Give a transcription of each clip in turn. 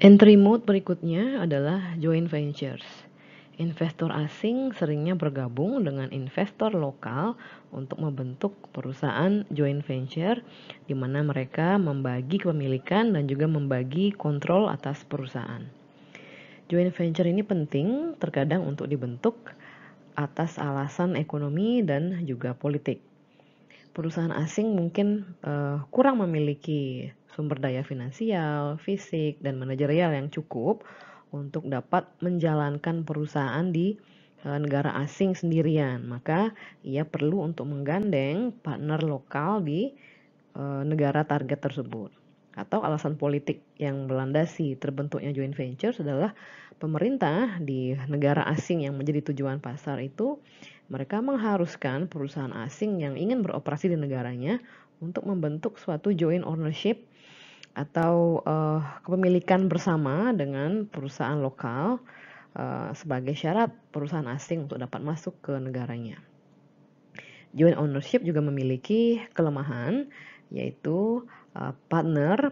Entry mode berikutnya adalah joint ventures. Investor asing seringnya bergabung dengan investor lokal untuk membentuk perusahaan joint venture di mana mereka membagi kepemilikan dan juga membagi kontrol atas perusahaan. Joint venture ini penting terkadang untuk dibentuk atas alasan ekonomi dan juga politik. Perusahaan asing mungkin kurang memiliki sumber daya finansial, fisik, dan manajerial yang cukup untuk dapat menjalankan perusahaan di negara asing sendirian. Maka ia perlu untuk menggandeng partner lokal di negara target tersebut. Atau alasan politik yang melandasi terbentuknya joint ventures adalah pemerintah di negara asing yang menjadi tujuan pasar itu mereka mengharuskan perusahaan asing yang ingin beroperasi di negaranya untuk membentuk suatu joint ownership atau kepemilikan bersama dengan perusahaan lokal sebagai syarat perusahaan asing untuk dapat masuk ke negaranya. Joint ownership juga memiliki kelemahan, yaitu partner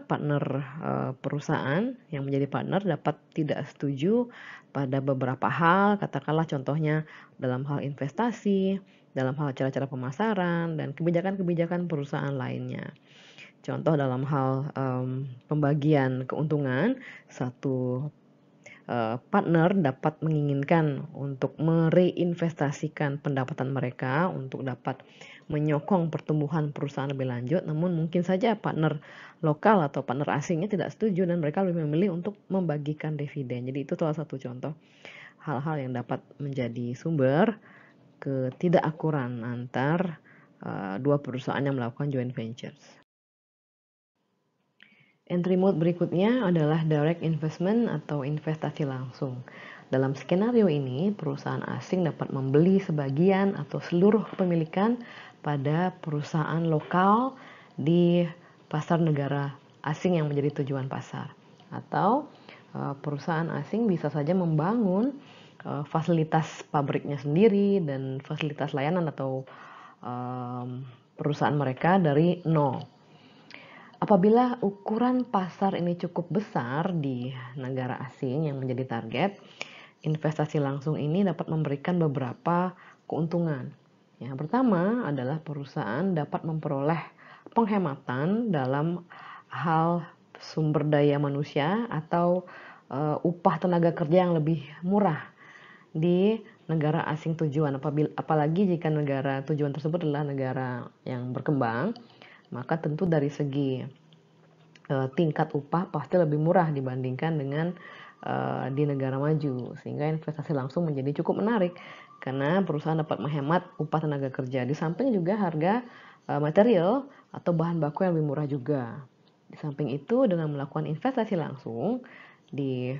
perusahaan yang menjadi partner dapat tidak setuju pada beberapa hal, katakanlah contohnya dalam hal investasi, dalam hal cara-cara pemasaran, dan kebijakan-kebijakan perusahaan lainnya. Contoh dalam hal pembagian keuntungan, satu partner dapat menginginkan untuk mereinvestasikan pendapatan mereka untuk dapat menyokong pertumbuhan perusahaan lebih lanjut, namun mungkin saja partner lokal atau partner asingnya tidak setuju dan mereka lebih memilih untuk membagikan dividen. Jadi itu salah satu contoh hal-hal yang dapat menjadi sumber ketidakakuran antar dua perusahaan yang melakukan joint ventures. Entry mode berikutnya adalah direct investment atau investasi langsung. Dalam skenario ini, perusahaan asing dapat membeli sebagian atau seluruh kepemilikan pada perusahaan lokal di pasar negara asing yang menjadi tujuan pasar. Atau perusahaan asing bisa saja membangun fasilitas pabriknya sendiri dan fasilitas layanan atau perusahaan mereka dari nol. Apabila ukuran pasar ini cukup besar di negara asing yang menjadi target, investasi langsung ini dapat memberikan beberapa keuntungan. Yang pertama adalah perusahaan dapat memperoleh penghematan dalam hal sumber daya manusia atau upah tenaga kerja yang lebih murah di negara asing tujuan. Apalagi jika negara tujuan tersebut adalah negara yang berkembang, maka tentu dari segi tingkat upah pasti lebih murah dibandingkan dengan di negara maju, sehingga investasi langsung menjadi cukup menarik karena perusahaan dapat menghemat upah tenaga kerja. Di samping juga harga material atau bahan baku yang lebih murah juga. Di samping itu, dengan melakukan investasi langsung di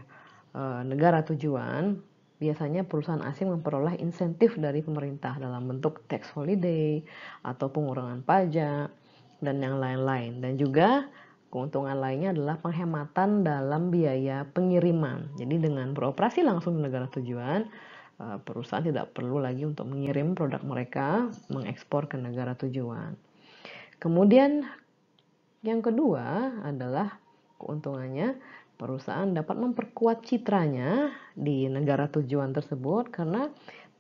negara tujuan, biasanya perusahaan asing memperoleh insentif dari pemerintah dalam bentuk tax holiday atau pengurangan pajak dan yang lain-lain. Dan juga keuntungan lainnya adalah penghematan dalam biaya pengiriman. Jadi dengan beroperasi langsung di negara tujuan, perusahaan tidak perlu lagi untuk mengirim produk mereka, mengekspor ke negara tujuan. Kemudian yang kedua adalah keuntungannya perusahaan dapat memperkuat citranya di negara tujuan tersebut karena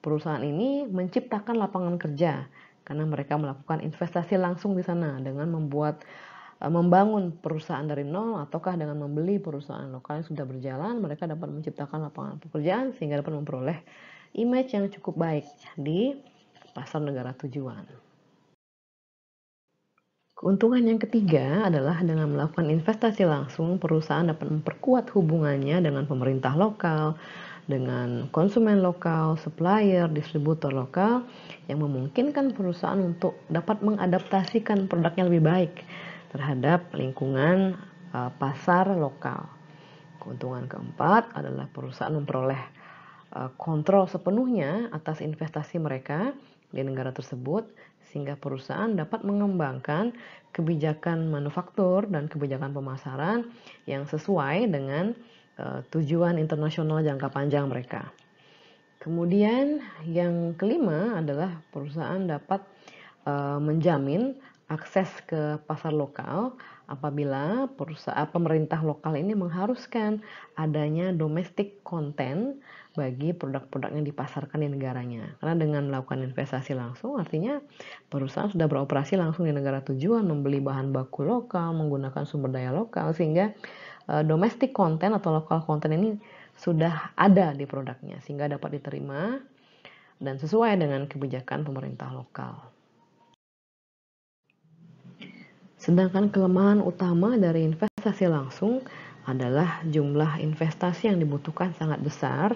perusahaan ini menciptakan lapangan kerja karena mereka melakukan investasi langsung di sana dengan membangun perusahaan dari nol ataukah dengan membeli perusahaan lokal yang sudah berjalan, mereka dapat menciptakan lapangan pekerjaan sehingga dapat memperoleh image yang cukup baik di pasar negara tujuan. Keuntungan yang ketiga adalah dengan melakukan investasi langsung, perusahaan dapat memperkuat hubungannya dengan pemerintah lokal, dengan konsumen lokal, supplier, distributor lokal, yang memungkinkan perusahaan untuk dapat mengadaptasikan produknya lebih baik terhadap lingkungan pasar lokal. Keuntungan keempat adalah perusahaan memperoleh kontrol sepenuhnya atas investasi mereka di negara tersebut, sehingga perusahaan dapat mengembangkan kebijakan manufaktur dan kebijakan pemasaran yang sesuai dengan tujuan internasional jangka panjang mereka. Kemudian yang kelima adalah perusahaan dapat menjamin akses ke pasar lokal apabila pemerintah lokal ini mengharuskan adanya domestic content bagi produk-produk yang dipasarkan di negaranya. Karena dengan melakukan investasi langsung artinya perusahaan sudah beroperasi langsung di negara tujuan, membeli bahan baku lokal, menggunakan sumber daya lokal, sehingga domestic content atau local content ini sudah ada di produknya sehingga dapat diterima dan sesuai dengan kebijakan pemerintah lokal. Sedangkan kelemahan utama dari investasi langsung adalah jumlah investasi yang dibutuhkan sangat besar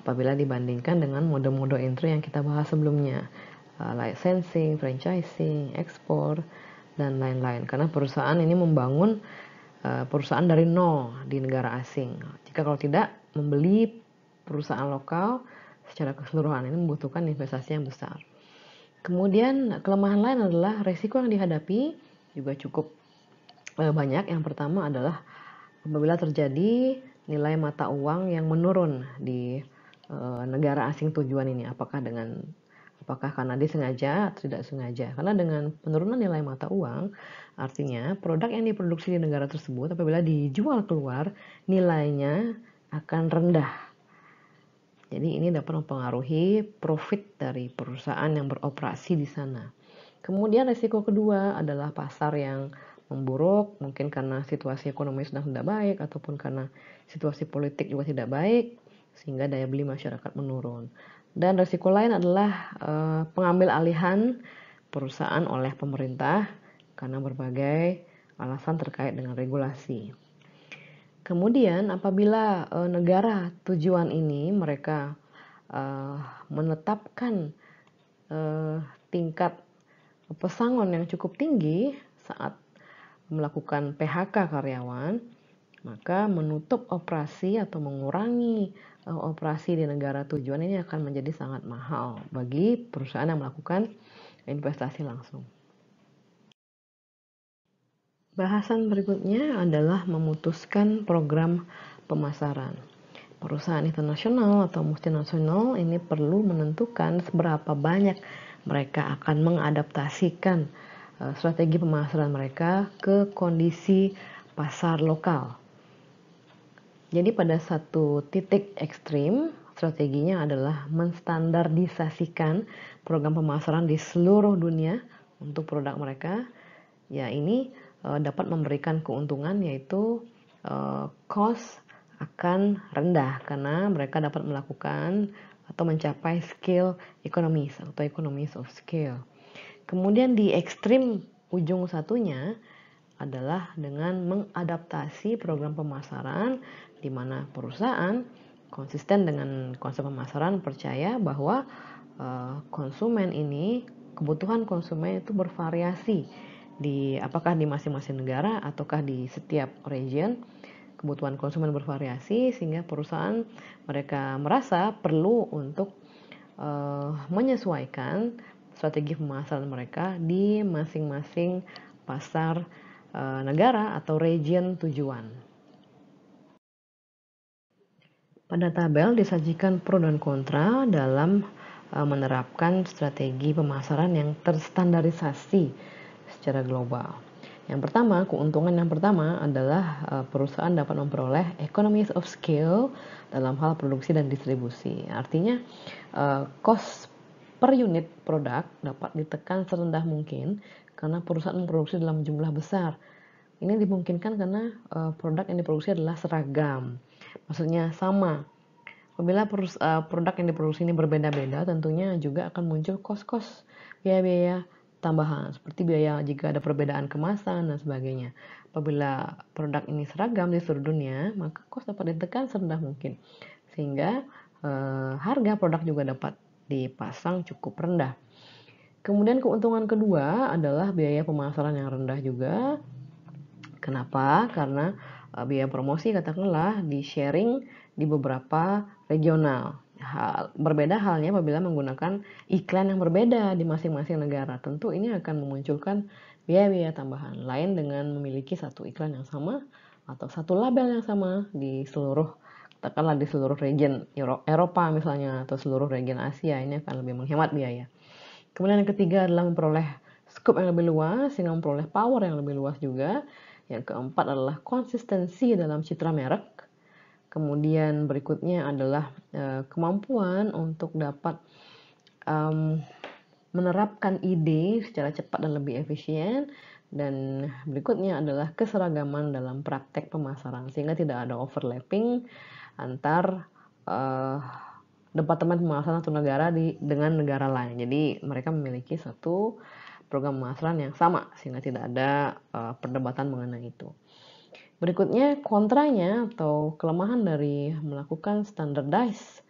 apabila dibandingkan dengan mode-mode entry yang kita bahas sebelumnya, licensing, franchising, ekspor, dan lain-lain. Karena perusahaan ini membangun perusahaan dari nol di negara asing. Jika kalau tidak membeli perusahaan lokal secara keseluruhan, ini membutuhkan investasi yang besar. Kemudian kelemahan lain adalah resiko yang dihadapi juga cukup banyak. Yang pertama adalah apabila terjadi nilai mata uang yang menurun di negara asing tujuan ini, apakah karena disengaja atau tidak sengaja. Karena dengan penurunan nilai mata uang, artinya produk yang diproduksi di negara tersebut apabila dijual keluar, nilainya akan rendah. Jadi ini dapat mempengaruhi profit dari perusahaan yang beroperasi di sana. Kemudian risiko kedua adalah pasar yang memburuk, mungkin karena situasi ekonomi sedang tidak baik ataupun karena situasi politik juga tidak baik, sehingga daya beli masyarakat menurun. Dan risiko lain adalah pengambil alihan perusahaan oleh pemerintah karena berbagai alasan terkait dengan regulasi. Kemudian apabila negara tujuan ini mereka menetapkan tingkat pesangon yang cukup tinggi saat melakukan PHK karyawan, maka menutup operasi atau mengurangi operasi di negara tujuan ini akan menjadi sangat mahal bagi perusahaan yang melakukan investasi langsung. Bahasan berikutnya adalah memutuskan program pemasaran. Perusahaan internasional atau multinasional ini perlu menentukan seberapa banyak mereka akan mengadaptasikan strategi pemasaran mereka ke kondisi pasar lokal. Jadi pada satu titik ekstrim, strateginya adalah menstandardisasikan program pemasaran di seluruh dunia untuk produk mereka. Ya, ini dapat memberikan keuntungan yaitu cost akan rendah karena mereka dapat melakukan atau mencapai scale economies atau economies of scale. Kemudian di ekstrim ujung satunya adalah dengan mengadaptasi program pemasaran di mana perusahaan konsisten dengan konsep pemasaran, percaya bahwa konsumen ini, kebutuhan konsumen itu bervariasi apakah di masing-masing negara ataukah di setiap region. Kebutuhan konsumen bervariasi sehingga perusahaan mereka merasa perlu untuk menyesuaikan strategi pemasaran mereka di masing-masing pasar negara atau region tujuan. Pada tabel disajikan pro dan kontra dalam menerapkan strategi pemasaran yang terstandarisasi secara global. Yang pertama, keuntungan yang pertama adalah perusahaan dapat memperoleh economies of scale dalam hal produksi dan distribusi. Artinya, cost per unit produk dapat ditekan serendah mungkin karena perusahaan memproduksi dalam jumlah besar. Ini dimungkinkan karena produk yang diproduksi adalah seragam, maksudnya sama. Apabila produk yang diproduksi ini berbeda-beda, tentunya juga akan muncul kos-kos, biaya-biaya tambahan seperti biaya jika ada perbedaan kemasan dan sebagainya. Apabila produk ini seragam di seluruh dunia, maka kos dapat ditekan serendah mungkin sehingga harga produk juga dapat dipasang cukup rendah. Kemudian keuntungan kedua adalah biaya pemasaran yang rendah juga. Kenapa? Karena biaya promosi katakanlah di sharing di beberapa regional. Berbeda halnya apabila menggunakan iklan yang berbeda di masing-masing negara. Tentu ini akan memunculkan biaya-biaya tambahan. Lain dengan memiliki satu iklan yang sama atau satu label yang sama di seluruh, katakanlah di seluruh region Eropa misalnya atau seluruh region Asia. Ini akan lebih menghemat biaya. Kemudian yang ketiga adalah memperoleh scope yang lebih luas sehingga memperoleh power yang lebih luas juga. Yang keempat adalah konsistensi dalam citra merek. Kemudian berikutnya adalah kemampuan untuk dapat menerapkan ide secara cepat dan lebih efisien. Dan berikutnya adalah keseragaman dalam praktek pemasaran sehingga tidak ada overlapping antar departemen pemasaran satu negara dengan negara lain. Jadi mereka memiliki satu program pemasaran yang sama sehingga tidak ada perdebatan mengenai itu. Berikutnya kontranya atau kelemahan dari melakukan standardized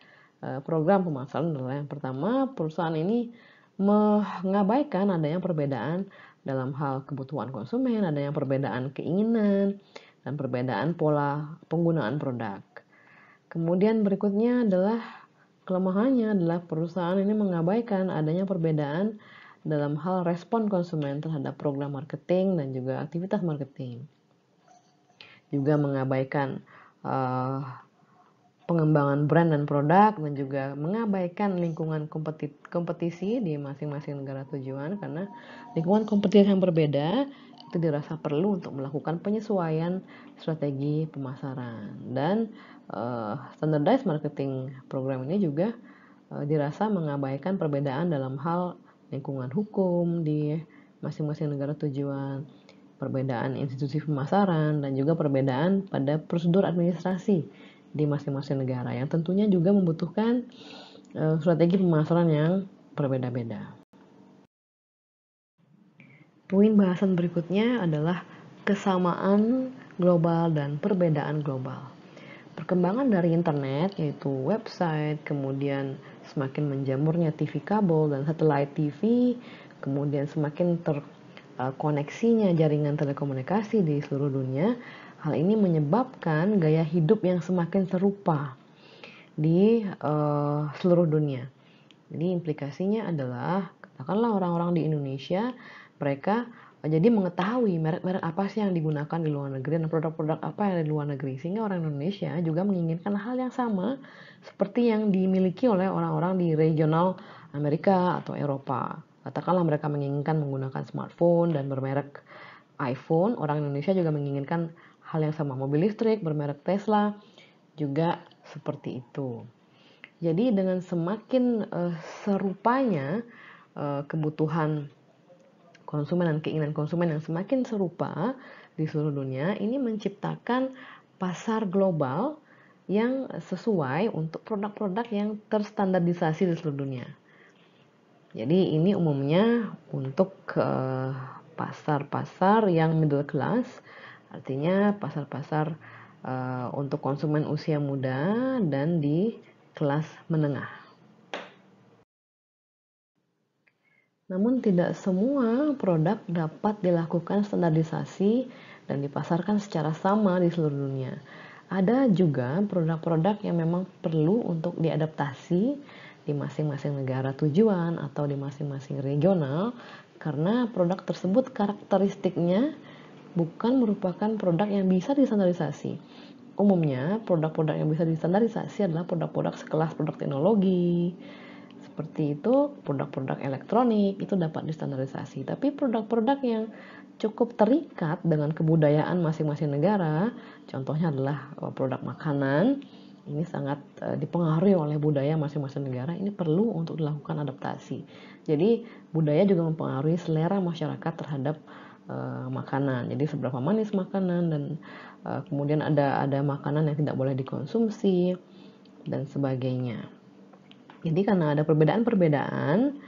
program pemasaran adalah yang pertama, perusahaan ini mengabaikan adanya perbedaan dalam hal kebutuhan konsumen, adanya perbedaan keinginan, dan perbedaan pola penggunaan produk. Kemudian berikutnya adalah kelemahannya adalah perusahaan ini mengabaikan adanya perbedaan dalam hal respon konsumen terhadap program marketing dan juga aktivitas marketing. Juga mengabaikan pengembangan brand dan produk dan juga mengabaikan lingkungan kompetisi di masing-masing negara tujuan karena lingkungan kompetisi yang berbeda itu dirasa perlu untuk melakukan penyesuaian strategi pemasaran dan standardized marketing program ini juga dirasa mengabaikan perbedaan dalam hal lingkungan hukum di masing-masing negara tujuan, perbedaan institusi pemasaran, dan juga perbedaan pada prosedur administrasi di masing-masing negara yang tentunya juga membutuhkan strategi pemasaran yang berbeda-beda. Poin bahasan berikutnya adalah kesamaan global dan perbedaan global. Perkembangan dari internet yaitu website, kemudian semakin menjamurnya TV kabel dan satellite TV, kemudian semakin terkoneksinya jaringan telekomunikasi di seluruh dunia. Hal ini menyebabkan gaya hidup yang semakin serupa di seluruh dunia. Jadi implikasinya adalah katakanlah orang-orang di Indonesia mereka jadi mengetahui merek-merek apa sih yang digunakan di luar negeri dan produk-produk apa yang ada di luar negeri sehingga orang Indonesia juga menginginkan hal yang sama seperti yang dimiliki oleh orang-orang di regional Amerika atau Eropa. Katakanlah mereka menginginkan menggunakan smartphone dan bermerek iPhone, orang Indonesia juga menginginkan hal yang sama, mobil listrik bermerek Tesla juga seperti itu. Jadi dengan semakin serupanya kebutuhan konsumen dan keinginan konsumen yang semakin serupa di seluruh dunia, ini menciptakan pasar global yang sesuai untuk produk-produk yang terstandardisasi di seluruh dunia. Jadi ini umumnya untuk pasar-pasar yang middle class, artinya pasar-pasar untuk konsumen usia muda dan di kelas menengah. Namun tidak semua produk dapat dilakukan standarisasi dan dipasarkan secara sama di seluruh dunia. Ada juga produk-produk yang memang perlu untuk diadaptasi di masing-masing negara tujuan atau di masing-masing regional karena produk tersebut karakteristiknya bukan merupakan produk yang bisa distandarisasi. Umumnya produk-produk yang bisa distandarisasi adalah produk-produk sekelas produk teknologi, seperti itu produk-produk elektronik itu dapat distandarisasi. Tapi produk-produk yang cukup terikat dengan kebudayaan masing-masing negara, contohnya adalah produk makanan, ini sangat dipengaruhi oleh budaya masing-masing negara, ini perlu untuk dilakukan adaptasi. Jadi budaya juga mempengaruhi selera masyarakat terhadap makanan. Jadi seberapa manis makanan dan kemudian ada makanan yang tidak boleh dikonsumsi dan sebagainya. Jadi karena ada perbedaan-perbedaan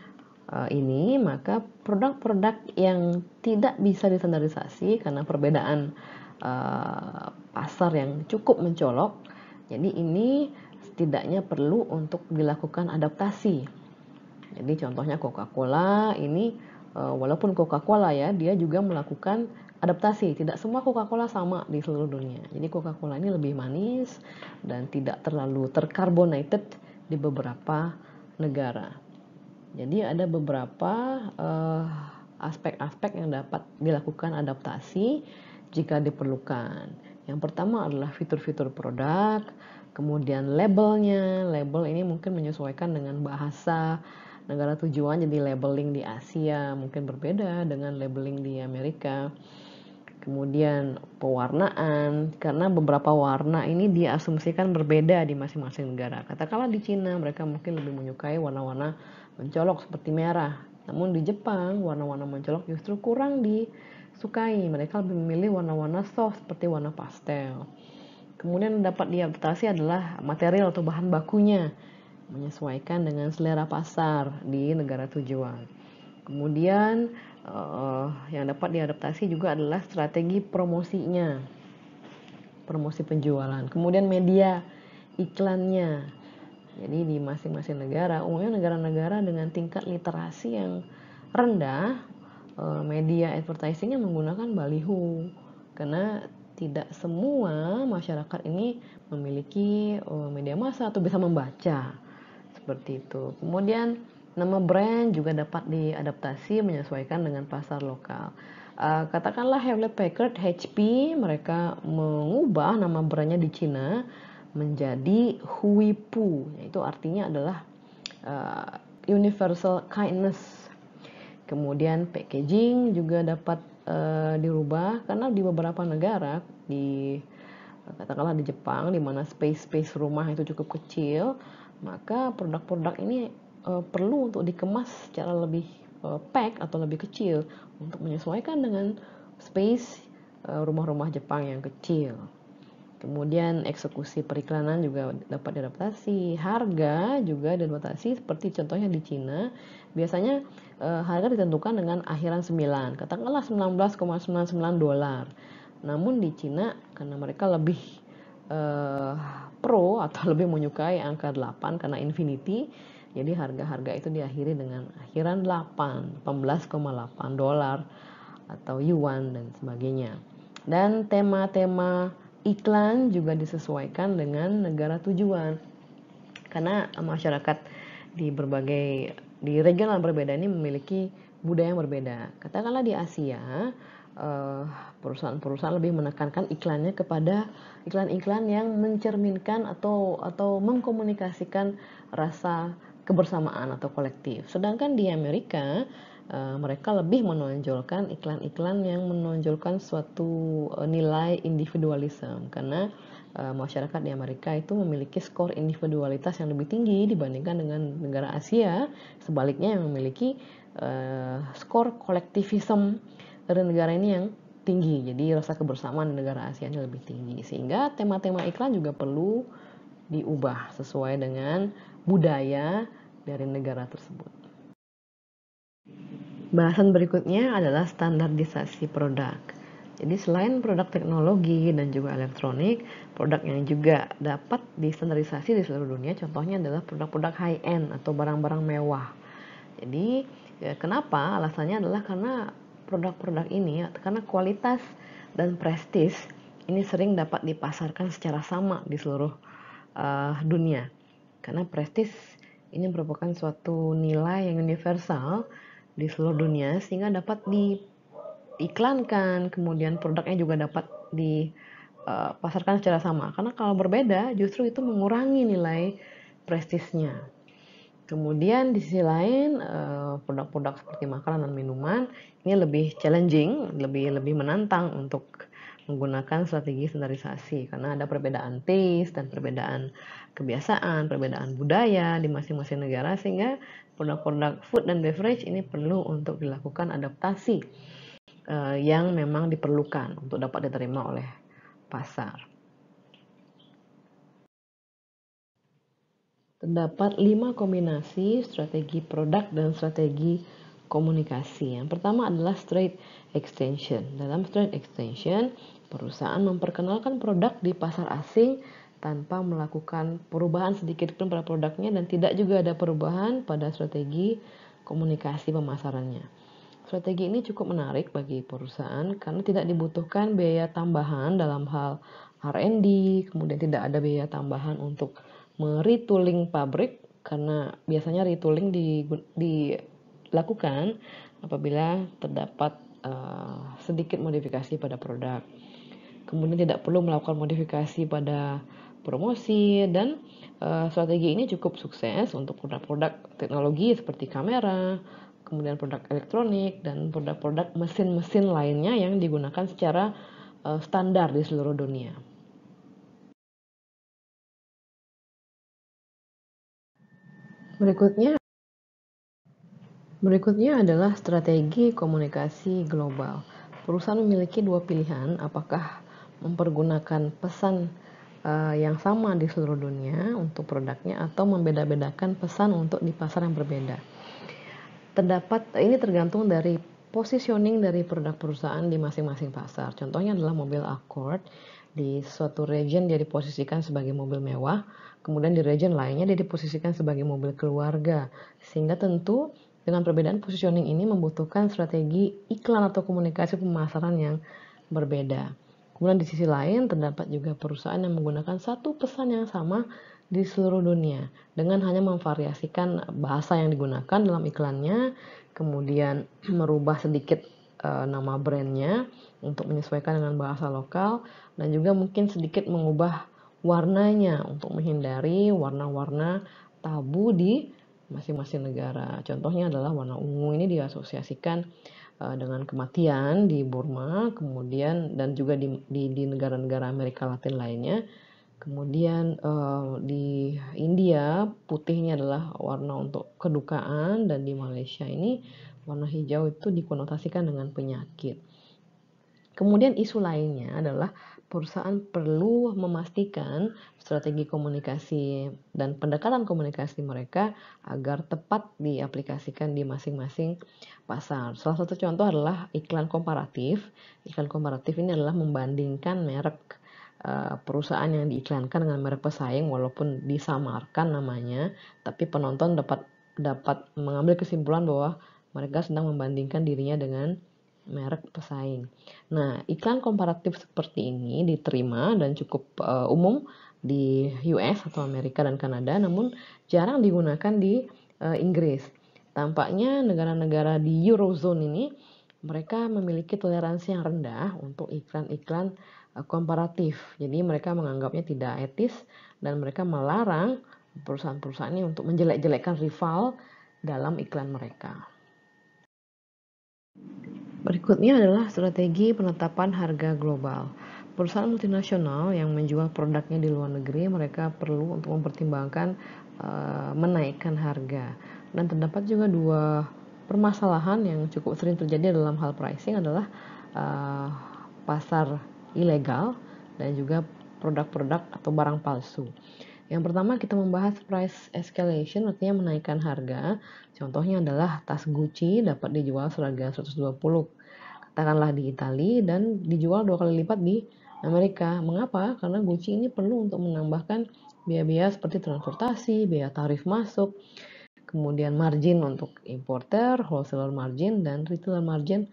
ini, maka produk-produk yang tidak bisa distandarisasi karena perbedaan pasar yang cukup mencolok, jadi ini setidaknya perlu untuk dilakukan adaptasi. Jadi contohnya Coca-Cola ini walaupun Coca-Cola ya, dia juga melakukan adaptasi. Tidak semua Coca-Cola sama di seluruh dunia. Jadi Coca-Cola ini lebih manis dan tidak terlalu tercarbonated di beberapa negara. Jadi ada beberapa aspek-aspek yang dapat dilakukan adaptasi jika diperlukan. Yang pertama adalah fitur-fitur produk, kemudian labelnya. Label ini mungkin menyesuaikan dengan bahasa negara tujuan, jadi labeling di Asia mungkin berbeda dengan labeling di Amerika. Kemudian pewarnaan, karena beberapa warna ini diasumsikan berbeda di masing-masing negara. Katakanlah di Cina mereka mungkin lebih menyukai warna-warna mencolok seperti merah, namun di Jepang warna-warna mencolok justru kurang disukai. Mereka lebih memilih warna-warna soft seperti warna pastel. Kemudian dapat diadaptasi adalah material atau bahan bakunya, menyesuaikan dengan selera pasar di negara tujuan. Kemudian yang dapat diadaptasi juga adalah strategi promosinya, promosi penjualan. Kemudian media iklannya. Jadi di masing-masing negara, umumnya negara-negara dengan tingkat literasi yang rendah, media advertisingnya menggunakan baliho, karena tidak semua masyarakat ini memiliki media massa atau bisa membaca seperti itu. Kemudian nama brand juga dapat diadaptasi menyesuaikan dengan pasar lokal. Katakanlah Hewlett Packard HP, mereka mengubah nama brandnya di Cina menjadi Huipu, yaitu artinya adalah universal kindness. Kemudian packaging juga dapat dirubah karena di beberapa negara, di katakanlah di Jepang, di mana space rumah itu cukup kecil, maka produk-produk ini perlu untuk dikemas secara lebih pack atau lebih kecil untuk menyesuaikan dengan space rumah-rumah Jepang yang kecil. Kemudian eksekusi periklanan juga dapat diadaptasi, harga juga diadaptasi seperti contohnya di Cina. Biasanya harga ditentukan dengan akhiran 9, katakanlah $19,99. Namun di Cina karena mereka lebih pro atau lebih menyukai angka 8 karena infinity, jadi harga-harga itu diakhiri dengan akhiran 8, $18,8 atau yuan dan sebagainya. Dan tema-tema iklan juga disesuaikan dengan negara tujuan, karena masyarakat di regional berbeda ini memiliki budaya yang berbeda. Katakanlah di Asia, perusahaan-perusahaan lebih menekankan iklannya kepada iklan-iklan yang mencerminkan atau mengkomunikasikan rasa kebersamaan atau kolektif. Sedangkan di Amerika mereka lebih menonjolkan iklan-iklan yang menonjolkan suatu nilai individualisme, karena masyarakat di Amerika itu memiliki skor individualitas yang lebih tinggi dibandingkan dengan negara Asia, sebaliknya yang memiliki skor kolektivisme dari negara ini yang tinggi. Jadi rasa kebersamaan di negara Asia ini lebih tinggi, sehingga tema-tema iklan juga perlu diubah sesuai dengan budaya dari negara tersebut. Bahasan berikutnya adalah standarisasi produk. Jadi selain produk teknologi dan juga elektronik, produk yang juga dapat distandarisasi di seluruh dunia contohnya adalah produk-produk high-end atau barang-barang mewah. Jadi kenapa? Alasannya adalah karena produk-produk ini, karena kualitas dan prestis ini sering dapat dipasarkan secara sama di seluruh dunia. Karena prestis ini merupakan suatu nilai yang universal di seluruh dunia, sehingga dapat diiklankan, kemudian produknya juga dapat dipasarkan secara sama. Karena kalau berbeda justru itu mengurangi nilai prestisnya. Kemudian di sisi lain produk-produk seperti makanan dan minuman ini lebih challenging, lebih menantang untuk menggunakan strategi standarisasi, karena ada perbedaan taste dan perbedaan kebiasaan, perbedaan budaya di masing-masing negara, sehingga produk-produk food dan beverage ini perlu untuk dilakukan adaptasi yang memang diperlukan untuk dapat diterima oleh pasar. Terdapat 5 kombinasi strategi produk dan strategi komunikasi. Yang pertama adalah straight extension. Dalam straight extension, perusahaan memperkenalkan produk di pasar asing tanpa melakukan perubahan sedikit pun pada produknya, dan tidak juga ada perubahan pada strategi komunikasi pemasarannya. Strategi ini cukup menarik bagi perusahaan karena tidak dibutuhkan biaya tambahan dalam hal R&D, kemudian tidak ada biaya tambahan untuk retooling pabrik, karena biasanya retooling dilakukan apabila terdapat sedikit modifikasi pada produk. Kemudian tidak perlu melakukan modifikasi pada promosi, dan strategi ini cukup sukses untuk produk-produk teknologi seperti kamera, kemudian produk elektronik, dan produk-produk mesin-mesin lainnya yang digunakan secara standar di seluruh dunia. Berikutnya adalah strategi komunikasi global. Perusahaan memiliki dua pilihan, apakah mempergunakan pesan yang sama di seluruh dunia untuk produknya atau membeda-bedakan pesan untuk di pasar yang berbeda. Ini tergantung dari positioning dari produk perusahaan di masing-masing pasar. Contohnya adalah mobil Accord. Di suatu region dia diposisikan sebagai mobil mewah, kemudian di region lainnya dia diposisikan sebagai mobil keluarga. Sehingga tentu dengan perbedaan positioning ini membutuhkan strategi iklan atau komunikasi pemasaran yang berbeda. Kemudian di sisi lain terdapat juga perusahaan yang menggunakan satu pesan yang sama di seluruh dunia dengan hanya memvariasikan bahasa yang digunakan dalam iklannya, kemudian merubah sedikit nama brandnya untuk menyesuaikan dengan bahasa lokal, dan juga mungkin sedikit mengubah warnanya untuk menghindari warna-warna tabu di masing-masing negara. Contohnya adalah warna ungu ini diasosiasikan dengan kematian di Burma, kemudian dan juga di negara-negara Amerika Latin lainnya. Kemudian di India putihnya adalah warna untuk kedukaan, dan di Malaysia ini warna hijau itu dikonotasikan dengan penyakit. Kemudian isu lainnya adalah perusahaan perlu memastikan strategi komunikasi dan pendekatan komunikasi mereka agar tepat diaplikasikan di masing-masing pasar. Salah satu contoh adalah iklan komparatif. Iklan komparatif ini adalah membandingkan merek perusahaan yang diiklankan dengan merek pesaing walaupun disamarkan namanya, tapi penonton dapat mengambil kesimpulan bahwa mereka sedang membandingkan dirinya dengan merek pesaing. Nah, iklan komparatif seperti ini diterima dan cukup umum di US atau Amerika dan Kanada, namun jarang digunakan di Inggris. Tampaknya negara-negara di Eurozone ini mereka memiliki toleransi yang rendah untuk iklan-iklan komparatif. Jadi mereka menganggapnya tidak etis dan mereka melarang perusahaan-perusahaan ini untuk menjelek-jelekkan rival dalam iklan mereka. Berikutnya adalah strategi penetapan harga global. Perusahaan multinasional yang menjual produknya di luar negeri, mereka perlu untuk mempertimbangkan menaikkan harga. Dan terdapat juga dua permasalahan yang cukup sering terjadi dalam hal pricing adalah pasar ilegal dan juga produk-produk atau barang palsu. Yang pertama kita membahas price escalation, artinya menaikkan harga. Contohnya adalah tas Gucci dapat dijual seharga 120 katakanlah di Italia dan dijual 2 kali lipat di Amerika. Mengapa? Karena Gucci ini perlu untuk menambahkan biaya-biaya seperti transportasi, biaya tarif masuk, kemudian margin untuk importer, wholesaler margin, dan retailer margin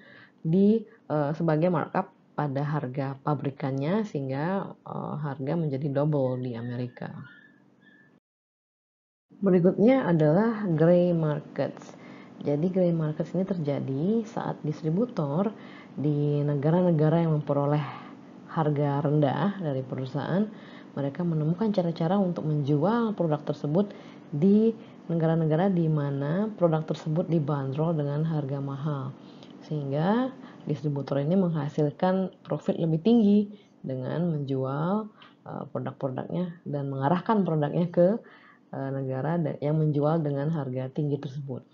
sebagai markup pada harga pabrikannya, sehingga harga menjadi double di Amerika. Berikutnya adalah gray markets. Jadi gray markets ini terjadi saat distributor di negara-negara yang memperoleh harga rendah dari perusahaan, mereka menemukan cara-cara untuk menjual produk tersebut di negara-negara di mana produk tersebut dibanderol dengan harga mahal. Sehingga distributor ini menghasilkan profit lebih tinggi dengan menjual produk-produknya dan mengarahkan produknya ke negara yang menjual dengan harga tinggi tersebut.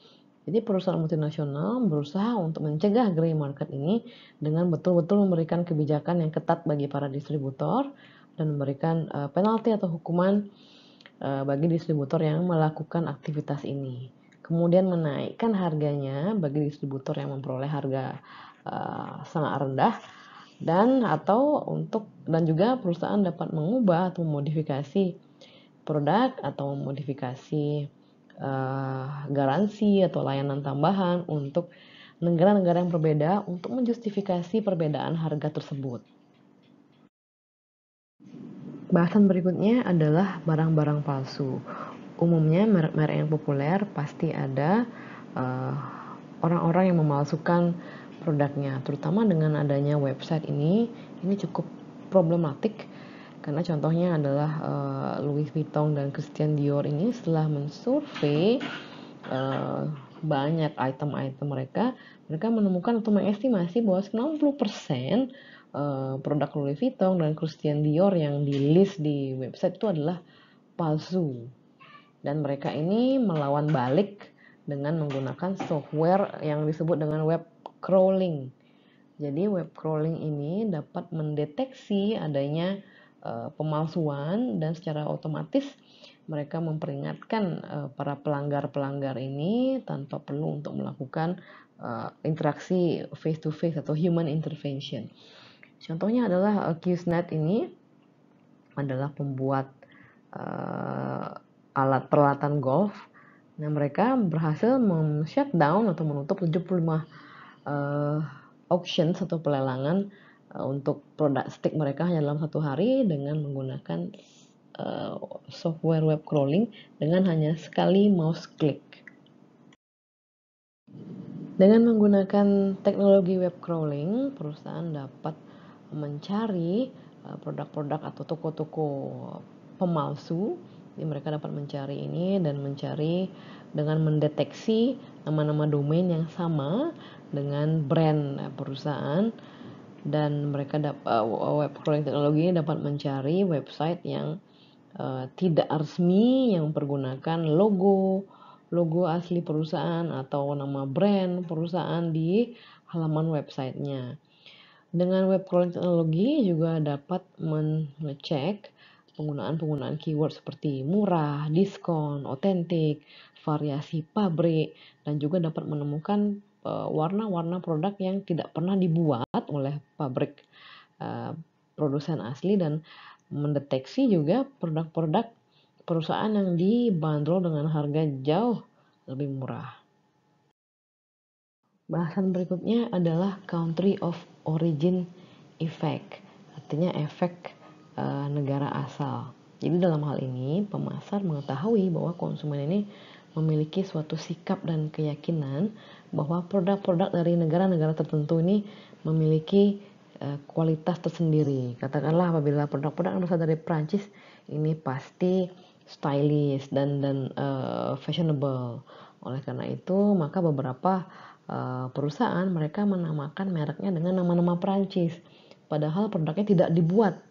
Jadi perusahaan multinasional berusaha untuk mencegah gray market ini dengan betul-betul memberikan kebijakan yang ketat bagi para distributor dan memberikan penalti atau hukuman bagi distributor yang melakukan aktivitas ini. Kemudian menaikkan harganya bagi distributor yang memperoleh harga sangat rendah, dan juga perusahaan dapat mengubah atau memodifikasi produk atau modifikasi garansi atau layanan tambahan untuk negara-negara yang berbeda untuk menjustifikasi perbedaan harga tersebut. Bahasan berikutnya adalah barang-barang palsu. Umumnya merek-merek yang populer pasti ada orang-orang yang memalsukan produknya, terutama dengan adanya website ini cukup problematik Karena contohnya adalah Louis Vuitton dan Christian Dior ini setelah mensurvei banyak item-item mereka menemukan atau mengestimasi bahwa 90% produk Louis Vuitton dan Christian Dior yang di list di website itu adalah palsu. Dan mereka ini melawan balik dengan menggunakan software yang disebut dengan web crawling. Jadi web crawling ini dapat mendeteksi adanya pemalsuan dan secara otomatis mereka memperingatkan para pelanggar-pelanggar ini tanpa perlu untuk melakukan interaksi face to face atau human intervention. Contohnya adalah QSnet ini adalah pembuat alat peralatan golf. Nah, mereka berhasil shutdown atau menutup 75 auctions atau pelelangan untuk produk stick mereka hanya dalam 1 hari dengan menggunakan software web crawling dengan hanya sekali mouse click. Dengan menggunakan teknologi web crawling, perusahaan dapat mencari produk-produk atau toko-toko pemalsu. Jadi mereka dapat mencari ini dan mencari dengan mendeteksi nama-nama domain yang sama dengan brand perusahaan, dan mereka web crawling teknologi ini dapat mencari website yang tidak resmi yang mempergunakan logo asli perusahaan atau nama brand perusahaan di halaman websitenya. Dengan web crawling teknologi juga dapat mengecek penggunaan keyword seperti murah, diskon, otentik, variasi pabrik, dan juga dapat menemukan warna-warna produk yang tidak pernah dibuat oleh pabrik produsen asli, dan mendeteksi juga produk-produk perusahaan yang dibanderol dengan harga jauh lebih murah. Bahasan berikutnya adalah country of origin effect, artinya efek negara asal. Jadi dalam hal ini pemasar mengetahui bahwa konsumen ini memiliki suatu sikap dan keyakinan bahwa produk-produk dari negara-negara tertentu ini memiliki kualitas tersendiri. Katakanlah apabila produk-produk yang berasal dari Prancis ini pasti stylish dan fashionable. Oleh karena itu maka beberapa perusahaan mereka menamakan mereknya dengan nama-nama Prancis, padahal produknya tidak dibuat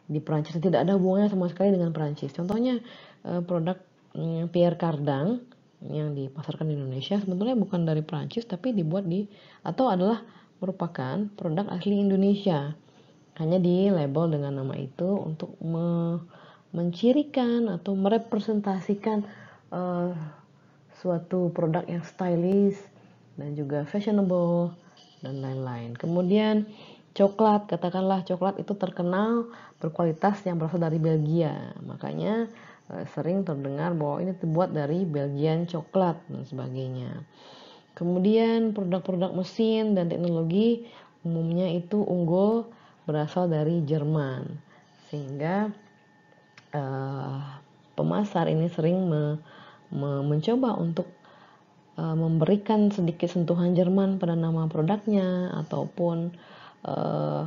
di Prancis, tidak ada hubungannya sama sekali dengan Prancis. Contohnya produk Pierre Cardin yang dipasarkan di Indonesia sebetulnya bukan dari Prancis tapi dibuat di atau adalah merupakan produk asli Indonesia, hanya di label dengan nama itu untuk mencirikan atau merepresentasikan suatu produk yang stylish dan juga fashionable dan lain-lain. Kemudian coklat, katakanlah coklat itu terkenal berkualitas yang berasal dari Belgia, makanya sering terdengar bahwa ini terbuat dari Belgian coklat dan sebagainya. Kemudian produk-produk mesin dan teknologi umumnya itu unggul berasal dari Jerman, sehingga pemasar ini sering mencoba untuk memberikan sedikit sentuhan Jerman pada nama produknya ataupun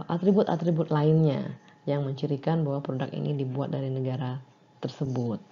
atribut-atribut lainnya yang mencirikan bahwa produk ini dibuat dari negara tersebut.